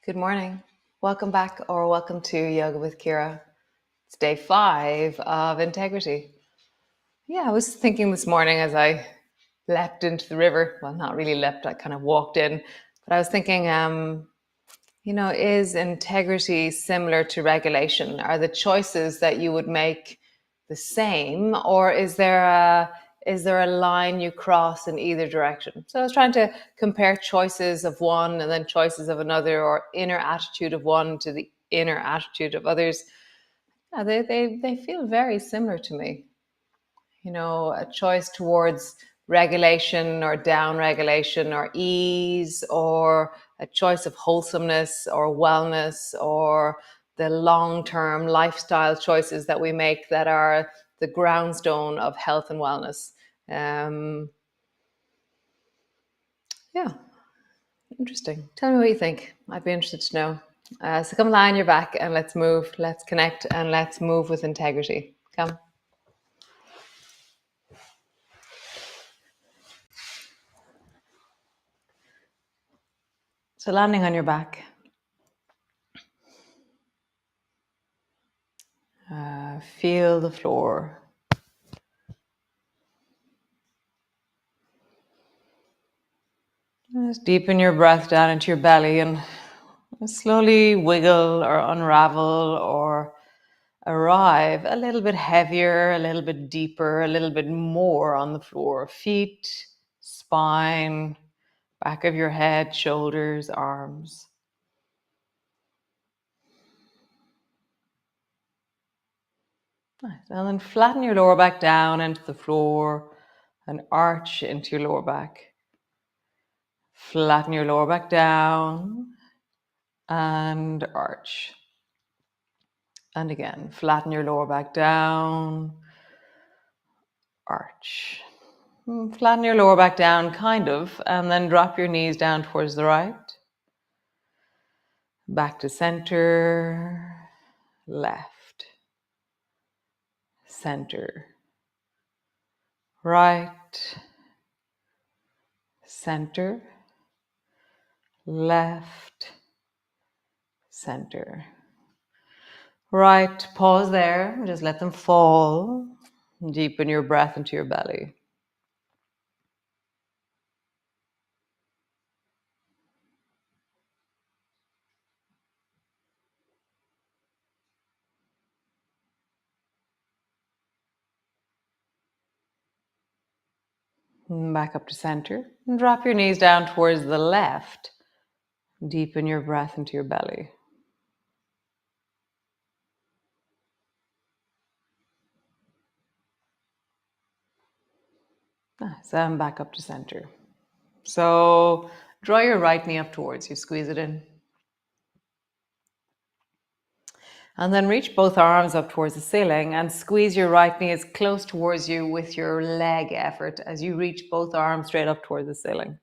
Good morning. Welcome back or welcome to Yoga with Ciara. It's day 5 of integrity. Yeah, I was thinking this morning as I leapt into the river. Well, not really leapt, I kind of walked in. But I was thinking, is integrity similar to regulation? Are the choices that you would make the same, or is there a line you cross in either direction? So I was trying to compare choices of one and then choices of another, or inner attitude of one to the inner attitude of others. Yeah, they feel very similar to me. A choice towards regulation or down regulation or ease, or a choice of wholesomeness or wellness, or the long-term lifestyle choices that we make that are the groundstone of health and wellness. Yeah, interesting. Tell me what you think. I'd be interested to know. So come lie on your back and let's move, let's connect, and let's move with integrity. Come. So landing on your back. Feel the floor. Just deepen your breath down into your belly and slowly wiggle or unravel or arrive a little bit heavier, a little bit deeper, a little bit more on the floor. Feet, spine, back of your head, shoulders, arms. Nice. And then flatten your lower back down into the floor and arch into your lower back. Flatten your lower back down and arch. And again, flatten your lower back down, arch. Flatten your lower back down, kind of, and then drop your knees down towards the right. Back to center, left, center, right, center, left, center. Right, pause there, just let them fall. Deepen your breath into your belly. Back up to center. And drop your knees down towards the left. Deepen your breath into your belly. Nice, and back up to center. So draw your right knee up towards you, squeeze it in. And then reach both arms up towards the ceiling and squeeze your right knee as close towards you with your leg effort as you reach both arms straight up towards the ceiling.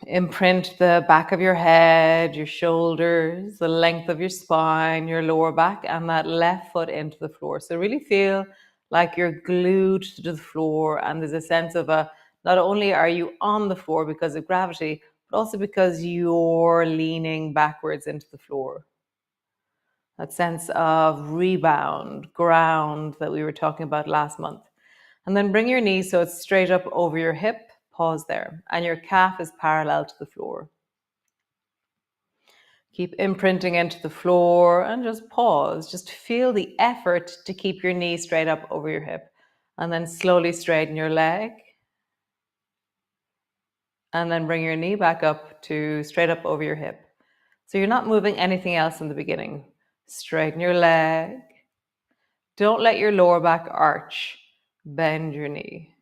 Imprint the back of your head, your shoulders, the length of your spine, your lower back, and that left foot into the floor. So really feel like you're glued to the floor, and there's a sense of not only are you on the floor because of gravity, but also because you're leaning backwards into the floor. That sense of rebound, ground that we were talking about last month. And then bring your knee so it's straight up over your hip. Pause there. And your calf is parallel to the floor. Keep imprinting into the floor and just pause. Just feel the effort to keep your knee straight up over your hip. And then slowly straighten your leg. And then bring your knee back up to straight up over your hip. So you're not moving anything else in the beginning. Straighten your leg. Don't let your lower back arch. Bend your knee.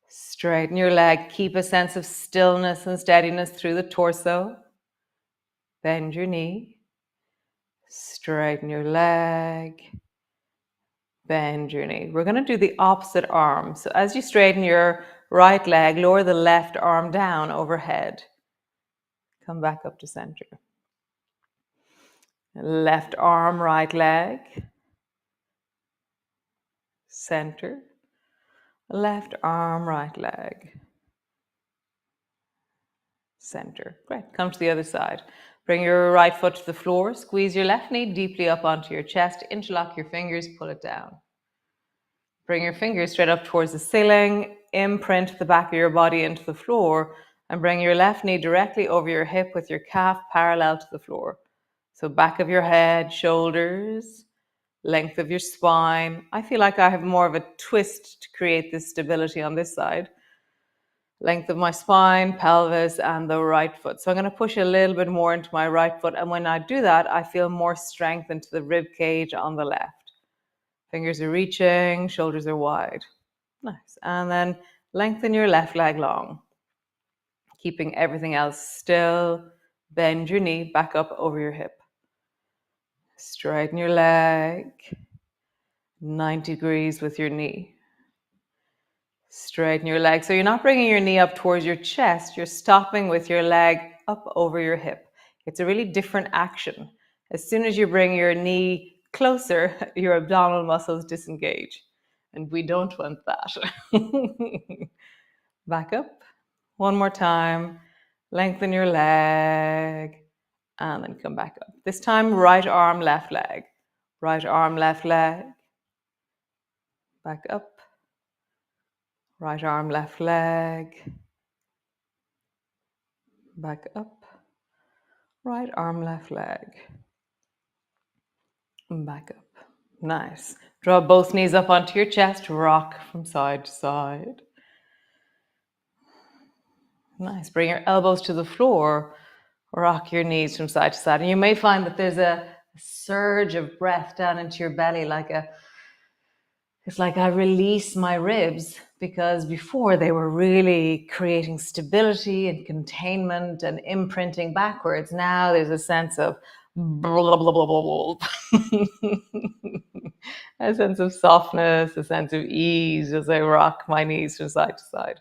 Straighten your leg. Keep a sense of stillness and steadiness through the torso. Bend your knee. Straighten your leg. Bend your knee. We're going to do the opposite arm. So as you straighten your right leg, lower the left arm down overhead. Come back up to center. Left arm, right leg. Center. Left arm, right leg. Center. Great. Come to the other side. Bring your right foot to the floor. Squeeze your left knee deeply up onto your chest. Interlock your fingers. Pull it down. Bring your fingers straight up towards the ceiling. Imprint the back of your body into the floor. And bring your left knee directly over your hip with your calf parallel to the floor. So back of your head, shoulders, length of your spine. I feel like I have more of a twist to create this stability on this side. Length of my spine, pelvis, and the right foot. So I'm going to push a little bit more into my right foot. And when I do that, I feel more strength into the rib cage on the left. Fingers are reaching, shoulders are wide. Nice. And then lengthen your left leg long. Keeping everything else still. Bend your knee back up over your hip. Straighten your leg. 90 degrees with your knee. Straighten your leg. So you're not bringing your knee up towards your chest. You're stopping with your leg up over your hip. It's a really different action. As soon as you bring your knee closer, your abdominal muscles disengage. And we don't want that. Back up. One more time. Lengthen your leg. And then come back up. This time, right arm, left leg. Right arm, left leg. Back up. Right arm, left leg. Back up. Right arm, left leg. And back up. Nice. Draw both knees up onto your chest. Rock from side to side. Nice. Bring your elbows to the floor. Rock your knees from side to side. And you may find that there's a surge of breath down into your belly, it's like I release my ribs, because before they were really creating stability and containment and imprinting backwards. Now there's a sense of blah, blah, blah, blah, blah. A sense of softness, a sense of ease as I rock my knees from side to side.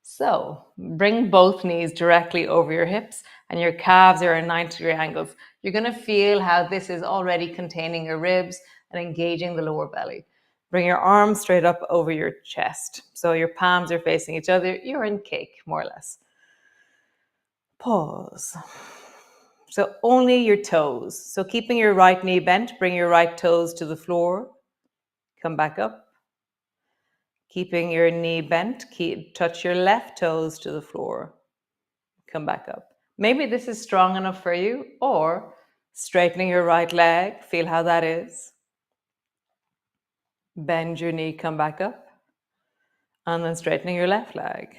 So bring both knees directly over your hips and your calves are at 90-degree angles. You're going to feel how this is already containing your ribs and engaging the lower belly. Bring your arms straight up over your chest. So your palms are facing each other. You're in cake, more or less. Pause. So only your toes. So keeping your right knee bent, bring your right toes to the floor. Come back up. Keeping your knee bent, touch your left toes to the floor. Come back up. Maybe this is strong enough for you, or straightening your right leg. Feel how that is. Bend your knee, come back up. And then straightening your left leg.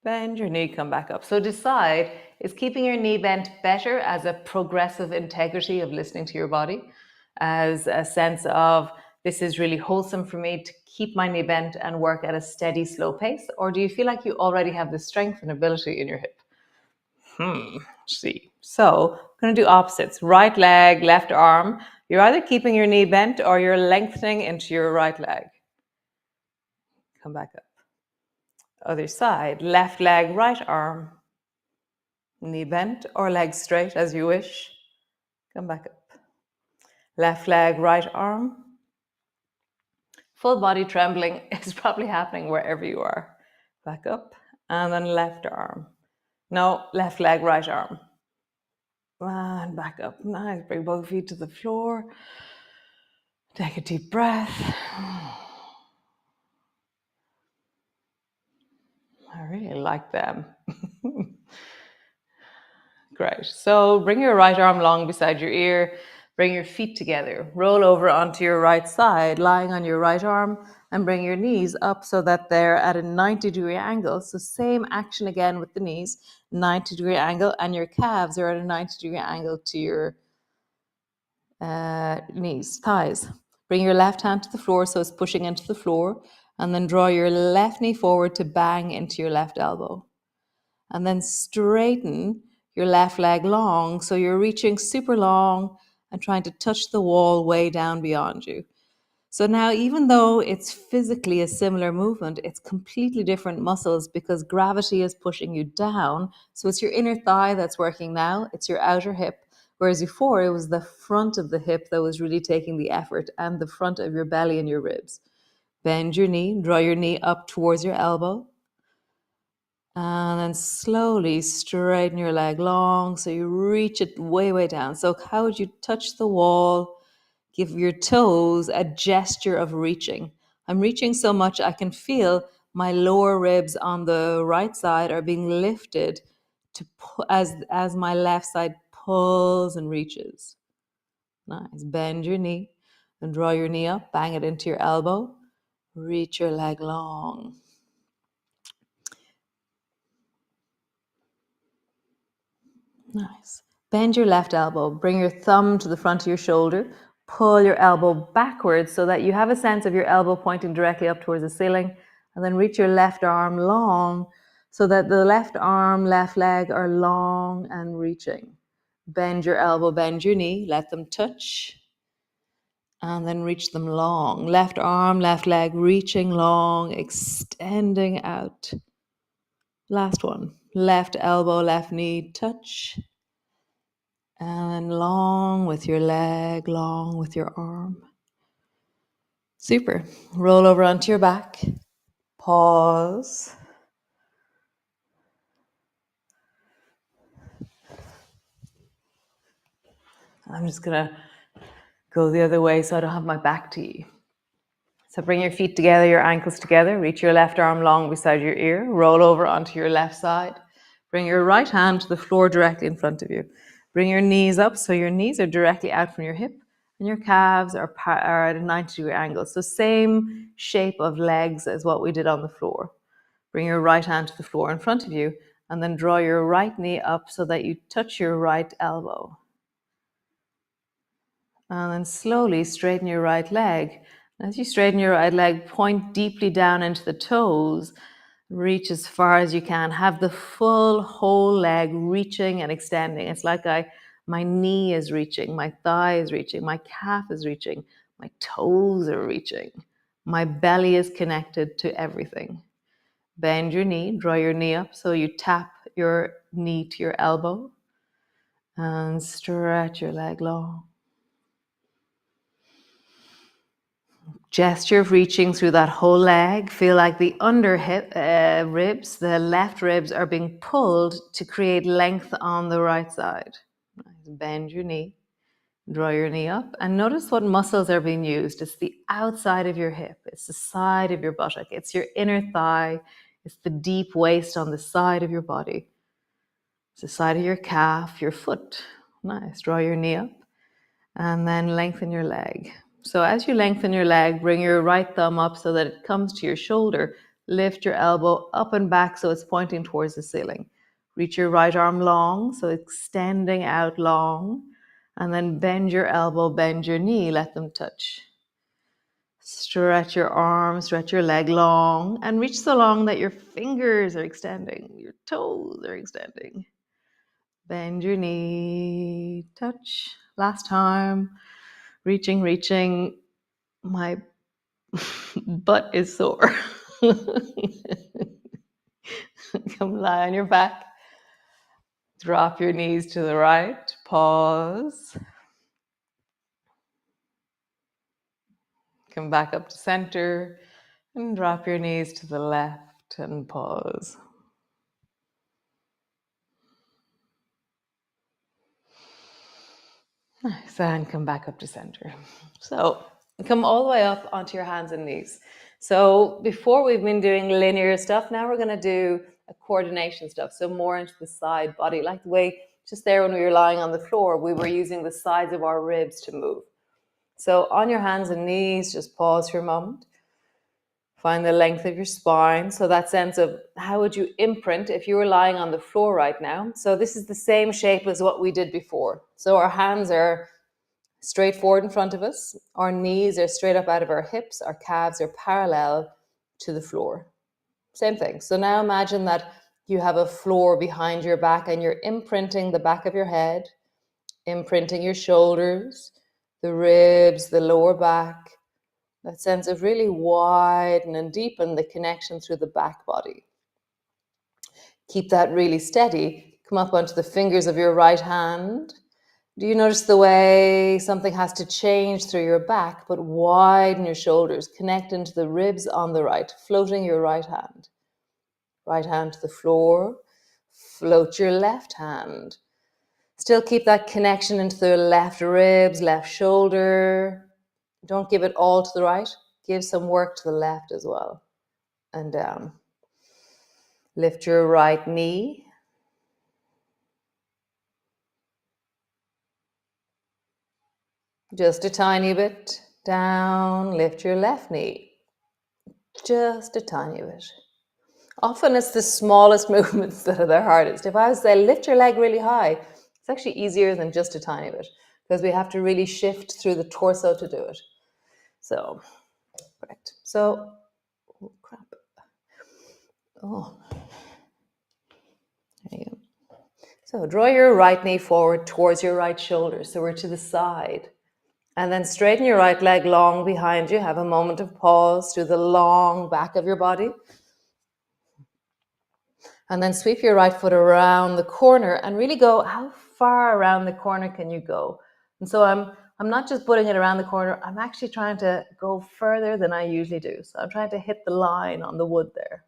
Bend your knee, come back up. So decide, is keeping your knee bent better as a progressive integrity of listening to your body, as a sense of this is really wholesome for me to keep my knee bent and work at a steady, slow pace? Or do you feel like you already have the strength and ability in your hip? See. So I'm going to do opposites. Right leg, left arm. You're either keeping your knee bent or you're lengthening into your right leg. Come back up. Other side, left leg, right arm, knee bent or leg straight as you wish. Come back up. Left leg, right arm. Full body trembling is probably happening wherever you are. Back up. And then left arm. No, left leg, right arm. And back up. Nice. Bring both feet to the floor. Take a deep breath. I really like them. Great. So bring your right arm long beside your ear. Bring your feet together. Roll over onto your right side, lying on your right arm, and bring your knees up so that they're at a 90-degree angle. So same action again with the knees, 90-degree angle, and your calves are at a 90-degree angle to your knees, thighs. Bring your left hand to the floor so it's pushing into the floor, and then draw your left knee forward to bang into your left elbow. And then straighten your left leg long so you're reaching super long and trying to touch the wall way down beyond you. So now, even though it's physically a similar movement, it's completely different muscles because gravity is pushing you down. So it's your inner thigh that's working now, it's your outer hip. Whereas before, it was the front of the hip that was really taking the effort and the front of your belly and your ribs. Bend your knee, draw your knee up towards your elbow. And then slowly straighten your leg long so you reach it way, way down. So how would you touch the wall? Give your toes a gesture of reaching. I'm reaching so much I can feel my lower ribs on the right side are being lifted to as my left side pulls and reaches. Nice. Bend your knee and draw your knee up. Bang it into your elbow. Reach your leg long. Nice. Bend your left elbow. Bring your thumb to the front of your shoulder. Pull your elbow backwards so that you have a sense of your elbow pointing directly up towards the ceiling. And then reach your left arm long so that the left arm, left leg are long and reaching. Bend your elbow, bend your knee. Let them touch. And then reach them long. Left arm, left leg reaching long, extending out. Last one. Left elbow, left knee, touch. And long with your leg, long with your arm. Super. Roll over onto your back. Pause. I'm just going to go the other way so I don't have my back to you. So bring your feet together, your ankles together. Reach your left arm long beside your ear. Roll over onto your left side. Bring your right hand to the floor directly in front of you. Bring your knees up so your knees are directly out from your hip and your calves are at a 90-degree angle. So same shape of legs as what we did on the floor. Bring your right hand to the floor in front of you and then draw your right knee up so that you touch your right elbow. And then slowly straighten your right leg. As you straighten your right leg, point deeply down into the toes. Reach as far as you can. Have the full whole leg reaching and extending. It's like my knee is reaching, my thigh is reaching, my calf is reaching, my toes are reaching. My belly is connected to everything. Bend your knee, draw your knee up so you tap your knee to your elbow and stretch your leg long. Gesture of reaching through that whole leg. Feel like the under hip ribs, the left ribs are being pulled to create length on the right side. Bend your knee, draw your knee up, and notice what muscles are being used. It's the outside of your hip, it's the side of your buttock, it's your inner thigh, it's the deep waist on the side of your body. It's the side of your calf, your foot. Nice. Draw your knee up and then lengthen your leg. So as you lengthen your leg, bring your right thumb up so that it comes to your shoulder. Lift your elbow up and back so it's pointing towards the ceiling. Reach your right arm long, so extending out long. And then bend your elbow, bend your knee, let them touch. Stretch your arm, stretch your leg long, and reach so long that your fingers are extending, your toes are extending. Bend your knee, touch. Last time. Reaching. My butt is sore. Come lie on your back. Drop your knees to the right. Pause. Come back up to center and drop your knees to the left and pause. Nice, and come back up to center. So come all the way up onto your hands and knees. So before we've been doing linear stuff, now we're going to do a coordination stuff. So more into the side body, like the way just there when we were lying on the floor, we were using the sides of our ribs to move. So on your hands and knees, just pause for a moment. Find the length of your spine. So that sense of how would you imprint if you were lying on the floor right now. So this is the same shape as what we did before. So our hands are straight forward in front of us. Our knees are straight up out of our hips. Our calves are parallel to the floor. Same thing. So now imagine that you have a floor behind your back and you're imprinting the back of your head, imprinting your shoulders, the ribs, the lower back. That sense of really widen and deepen the connection through the back body. Keep that really steady. Come up onto the fingers of your right hand. Do you notice the way something has to change through your back, but widen your shoulders, connect into the ribs on the right, floating your right hand. Right hand to the floor, float your left hand. Still keep that connection into the left ribs, left shoulder. Don't give it all to the right. Give some work to the left as well. And down. Lift your right knee. Just a tiny bit. Down. Lift your left knee. Just a tiny bit. Often it's the smallest movements that are the hardest. If I was to say lift your leg really high, it's actually easier than just a tiny bit because we have to really shift through the torso to do it. So, correct. So, oh crap. Oh, there you go. So draw your right knee forward towards your right shoulder. So we're to the side. And then straighten your right leg long behind you. Have a moment of pause through the long back of your body. And then sweep your right foot around the corner and really go, how far around the corner can you go? And so I'm not just putting it around the corner, I'm actually trying to go further than I usually do. So I'm trying to hit the line on the wood there.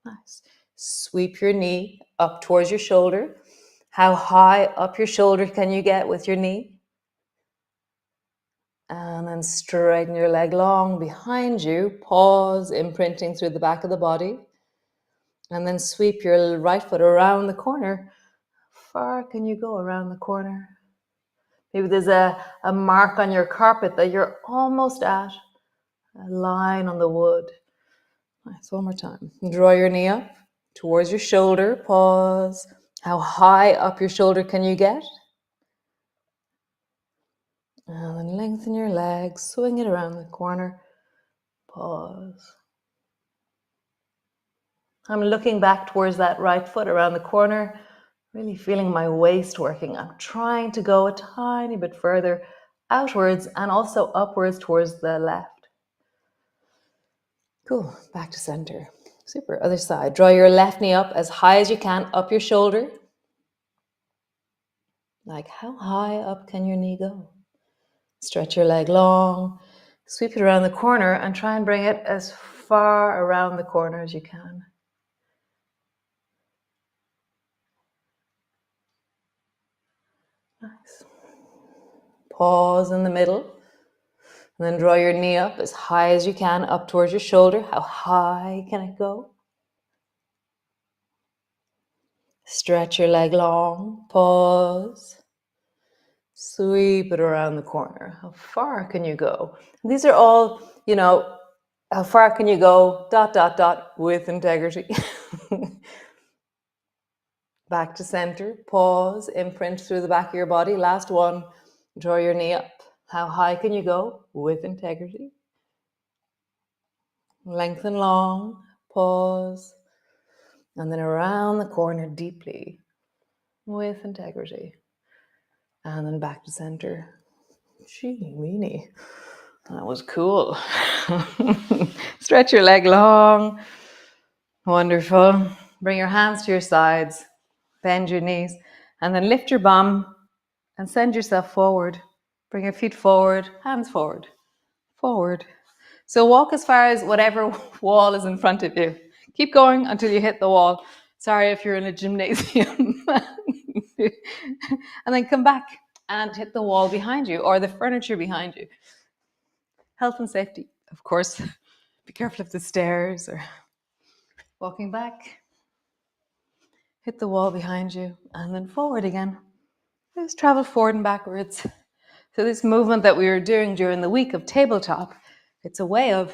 Nice. Sweep your knee up towards your shoulder. How high up your shoulder can you get with your knee? And then straighten your leg long behind you. Pause, imprinting through the back of the body. And then sweep your right foot around the corner. How far can you go around the corner? Maybe there's a mark on your carpet that you're almost at. A line on the wood. Nice, one more time. Draw your knee up towards your shoulder. Pause. How high up your shoulder can you get? And then lengthen your legs, swing it around the corner. Pause. I'm looking back towards that right foot around the corner, really feeling my waist working. I'm trying to go a tiny bit further outwards and also upwards towards the left. Cool, back to center. Super, other side. Draw your left knee up as high as you can, up your shoulder. Like how high up can your knee go? Stretch your leg long, sweep it around the corner and try and bring it as far around the corner as you can. Nice. Pause in the middle. And then draw your knee up as high as you can, up towards your shoulder. How high can it go? Stretch your leg long. Pause. Sweep it around the corner. How far can you go? These are all, how far can you go, ... with integrity. Back to center. Pause. Imprint through the back of your body. Last one. Draw your knee up. How high can you go? With integrity. Lengthen long. Pause. And then around the corner deeply. With integrity. And then back to center. Gee, weenie. That was cool. Stretch your leg long. Wonderful. Bring your hands to your sides, bend your knees, and then lift your bum and send yourself forward. Bring your feet forward, hands forward, forward. So walk as far as whatever wall is in front of you. Keep going until you hit the wall. Sorry if you're in a gymnasium. And then come back and hit the wall behind you or the furniture behind you. Health and safety, of course. Be careful of the stairs or walking back. Hit the wall behind you and then forward again. Just travel forward and backwards. So this movement that we were doing during the week of tabletop, it's a way of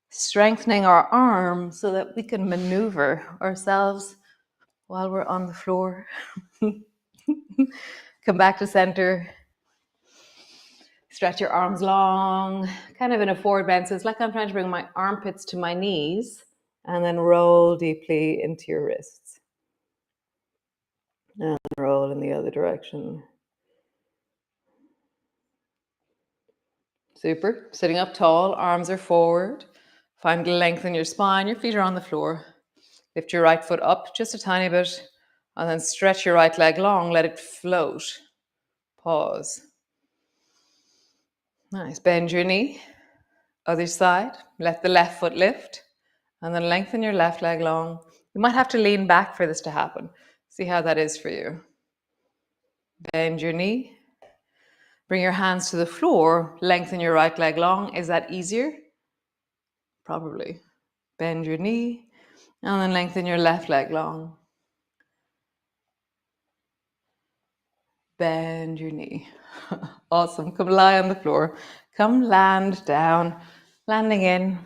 strengthening our arms so that we can maneuver ourselves while we're on the floor. Come back to center. Stretch your arms long, kind of in a forward bend. So it's like I'm trying to bring my armpits to my knees and then roll deeply into your wrists. And roll in the other direction. Super. Sitting up tall, arms are forward. Find length in your spine. Your feet are on the floor. Lift your right foot up just a tiny bit and then stretch your right leg long. Let it float. Pause. Nice. Bend your knee. Other side. Let the left foot lift and then lengthen your left leg long. You might have to lean back for this to happen. See how that is for you. Bend your knee. Bring your hands to the floor. Lengthen your right leg long. Is that easier? Probably. Bend your knee and then lengthen your left leg long. Bend your knee. Awesome. Come lie on the floor. Come land down. Landing in.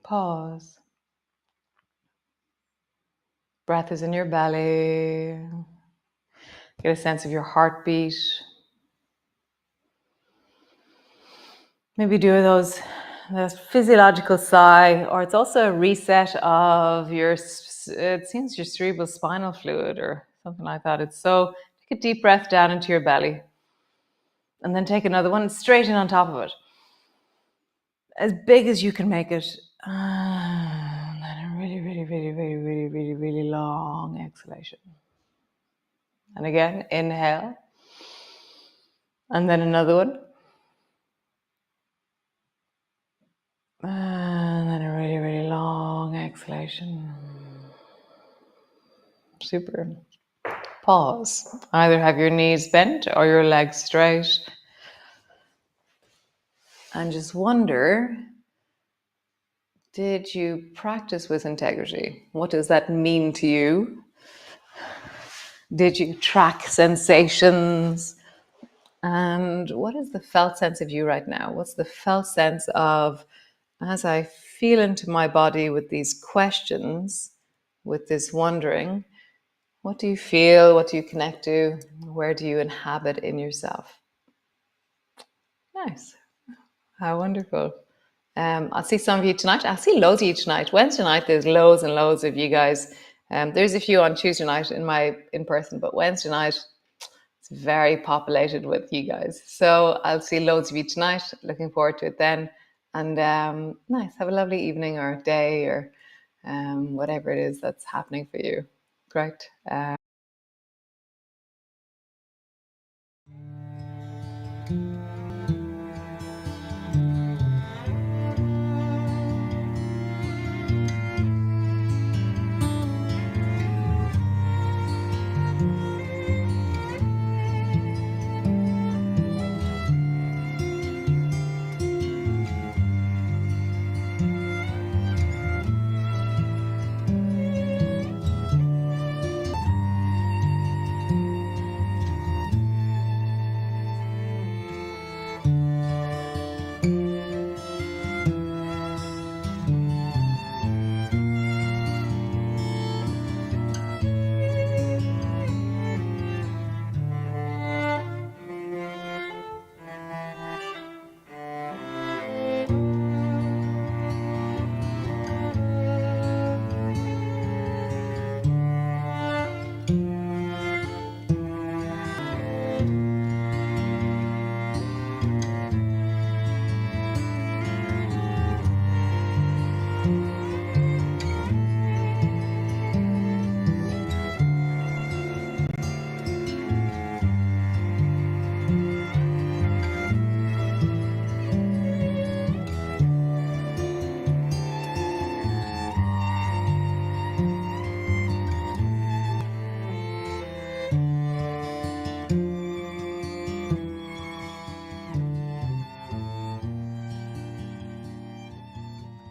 Pause. Breath is in your belly. Get a sense of your heartbeat. Maybe do those physiological sigh, or it's also a reset of your, it seems your cerebral spinal fluid or something like that. It's so, take a deep breath down into your belly and then take another one straight in on top of it. As big as you can make it. And then a really, really, really, really, really, really, really long exhalation. And again, inhale. And then another one. And then a really, really long exhalation. Super. Pause. Either have your knees bent or your legs straight. And just wonder, did you practice with integrity? What does that mean to you? Did you track sensations? And what is the felt sense of you right now? What's the felt sense of, as I feel into my body with these questions, with this wondering, what do you feel? What do you connect to? Where do you inhabit in yourself? Nice. How wonderful. I'll see some of you tonight. I'll see loads of you tonight. Wednesday night, there's loads and loads of you guys. There's a few on Tuesday night in person, but Wednesday night, it's very populated with you guys. So I'll see loads of you tonight. Looking forward to it then. And nice. Have a lovely evening or day or whatever it is that's happening for you. Great.